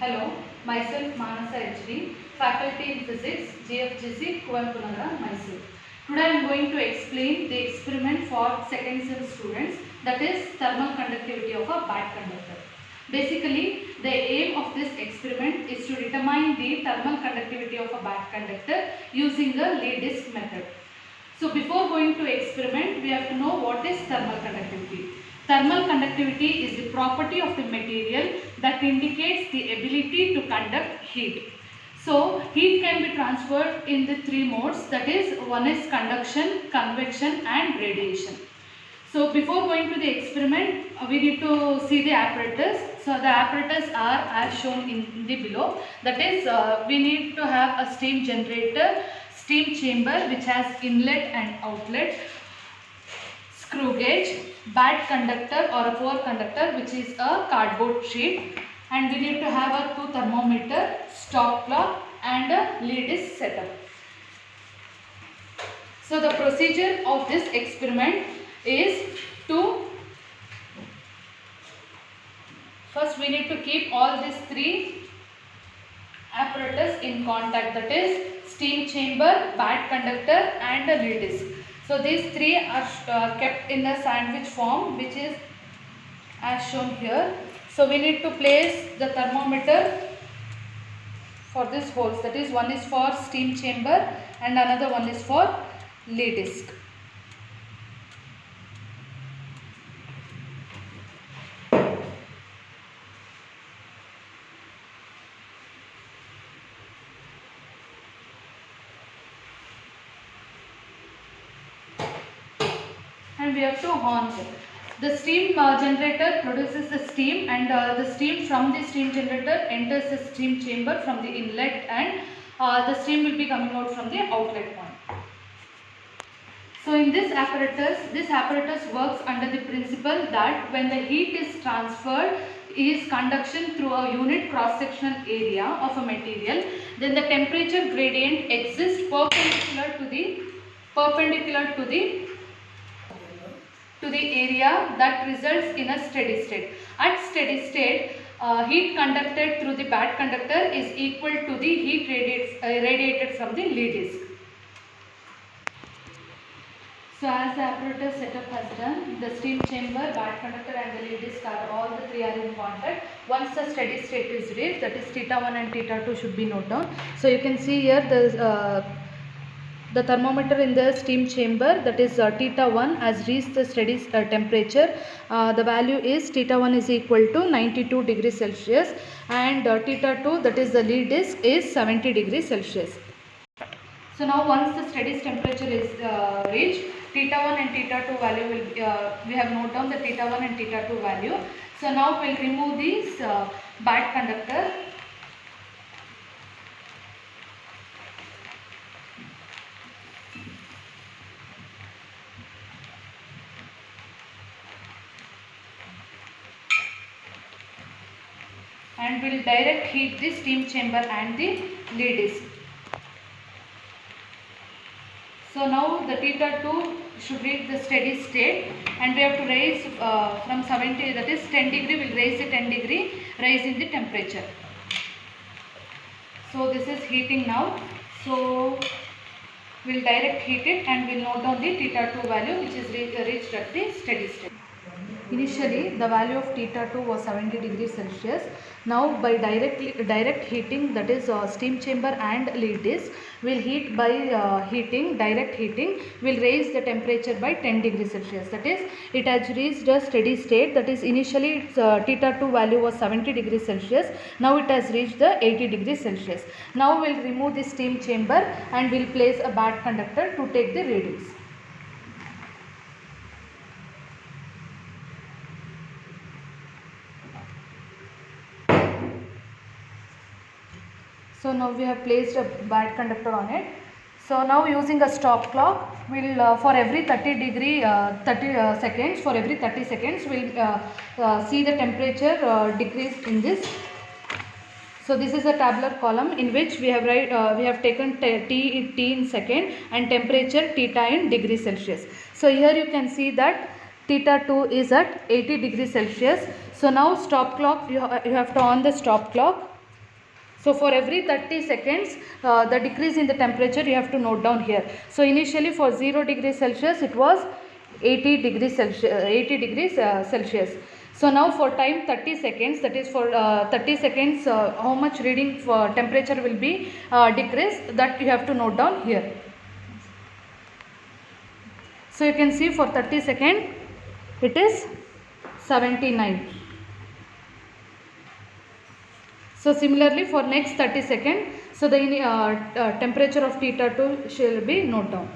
Hello, myself Manasa HD, Faculty in Physics, GFGC, Kuvalpunagara, Mysore. Today I am going to explain the experiment for second sem students, that is thermal conductivity of a bad conductor. Basically, the aim of this experiment is to determine the thermal conductivity of a bad conductor using the lead disc method. So before going to experiment, we have to know what is thermal conductivity. Thermal conductivity is the property of the material that indicates the ability to conduct heat. So heat can be transferred in the three modes, that is, one is conduction, convection and radiation. So before going to the experiment, we need to see the apparatus. So the apparatus are as shown in the below. That is, we need to have a steam generator, steam chamber which has inlet and outlet, screw gauge, bad conductor or a poor conductor which is a cardboard sheet, and we need to have a 2 thermometer, stop clock and a lead disc setup. So the procedure of this experiment is to first we need to keep all these three apparatus in contact, that is steam chamber, bad conductor and a lead disc. So these three are kept in a sandwich form which is as shown here. So we need to place the thermometer for these holes, that is one is for steam chamber and another one is for lead disc. And we have to on it. The steam generator produces the steam, and the steam from the steam generator enters the steam chamber from the inlet, and the steam will be coming out from the outlet point. So in this apparatus works under the principle that when the heat is transferred is conduction through a unit cross-sectional area of a material, then the temperature gradient exists perpendicular to the area that results in a steady state. At steady state, heat conducted through the bad conductor is equal to the heat radiated from the lead disc. So as the apparatus setup has done, the steam chamber, bad conductor and the lead disc are all the three are in contact. Once the steady state is reached, that is theta 1 and theta 2 should be noted down. So you can see here the thermometer in the steam chamber, that is theta 1 has reached the steady temperature. The value is theta 1 is equal to 92 degrees Celsius, and theta 2, that is the lead disc, is 70 degrees Celsius. So now once the steady temperature is reached, theta 1 and theta 2 value will we have noted down the theta 1 and theta 2 value. So now we will remove this bad conductor. And will direct heat the steam chamber and the lead disc. So now the theta 2 should reach the steady state, and we have to raise from 70, that is 10 degree, we will raise the 10 degree, rise in the temperature. So this is heating now. So we will direct heat it and we will note down the theta 2 value which is reached at the steady state. Initially, the value of theta 2 was 70 degrees Celsius. Now, by direct heating, that is steam chamber and lead disc, will heat by direct heating, will raise the temperature by 10 degrees Celsius. That is, it has reached a steady state. That is, initially its theta 2 value was 70 degrees Celsius. Now, it has reached the 80 degrees Celsius. Now, we will remove the steam chamber and we will place a bad conductor to take the readings. So now we have placed a bad conductor on it. So now using a stop clock, we'll for every 30 seconds, for every 30 seconds, we'll see the temperature decrease in this. So this is a tabular column in which we have taken T in second and temperature theta in degrees Celsius. So here you can see that theta 2 is at 80 degrees Celsius. So now stop clock, you have to on the stop clock. So for every 30 seconds, the decrease in the temperature you have to note down here. So initially for 0 degrees Celsius, it was 80 degrees Celsius. So now for time 30 seconds, that is for 30 seconds, how much reading for temperature will be decreased, that you have to note down here. So you can see for 30 seconds, it is 79. So similarly for next 30 seconds, so the temperature of theta 2 shall be noted down.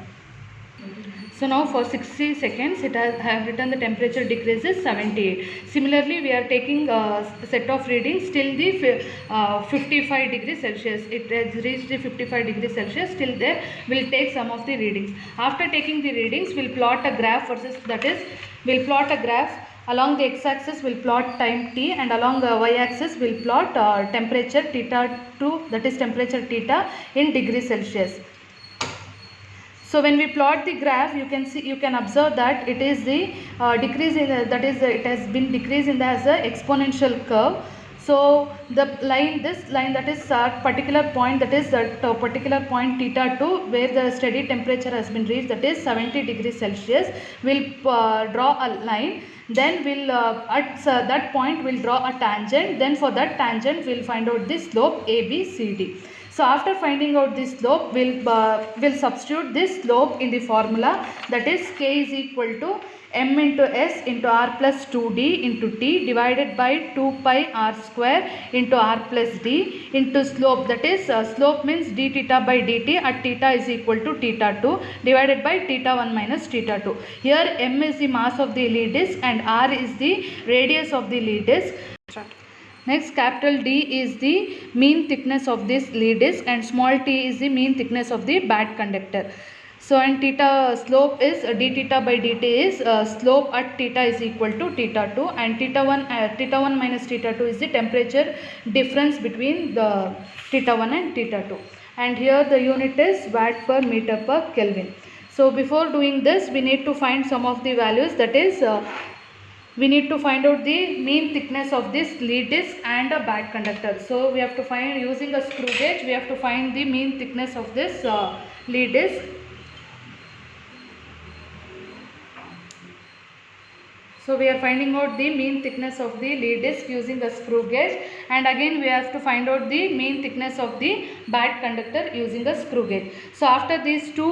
So now for 60 seconds, I have written the temperature decreases 78. Similarly, we are taking a set of readings till the 55 degrees Celsius. It has reached the 55 degrees Celsius. Till there, we'll take some of the readings. After taking the readings, we'll plot a graph versus, that is, we'll plot a graph. Along the x-axis, we'll plot time t, and along the y-axis, we'll plot temperature theta 2, that is temperature theta in degrees Celsius. So when we plot the graph, you can see, you can observe that it is the decrease in the, that is it has been decreased in the as a exponential curve. So the line, this line, that is at particular point, that is at particular point theta 2, where the steady temperature has been reached, that is 70 degrees Celsius, we'll draw a line. Then we'll at that point we'll draw a tangent. Then for that tangent we'll find out the slope ABCD. So after finding out this slope, we'll substitute this slope in the formula, that is k is equal to m into s into r plus 2d into t divided by 2 pi r square into r plus d into slope, that is slope means d theta by dt at theta is equal to theta 2 divided by theta 1 minus theta 2. Here m is the mass of the Lie disc and r is the radius of the Lie disc. Next, capital D is the mean thickness of this Lie disc and small t is the mean thickness of the bad conductor. So and theta slope is d theta by dt is slope at theta is equal to theta 2, and theta 1 minus theta 2 is the temperature difference between the theta 1 and theta 2. And here the unit is watt per meter per Kelvin. So before doing this, we need to find some of the values, that is we need to find out the mean thickness of this Lie disc and a bad conductor. So we have to find, using a screw gauge, we have to find the mean thickness of this Lie disc. So we are finding out the mean thickness of the Lie disc using a screw gauge, and again we have to find out the mean thickness of the bad conductor using a screw gauge. So after these two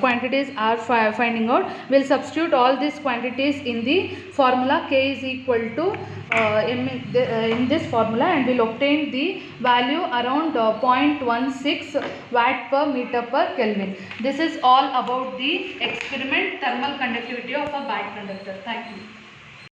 quantities are finding out, we will substitute all these quantities in the formula k is equal to in this formula, and we will obtain the value around 0.16 watt per meter per Kelvin. This is all about the experiment thermal conductivity of a bad conductor. Thank you.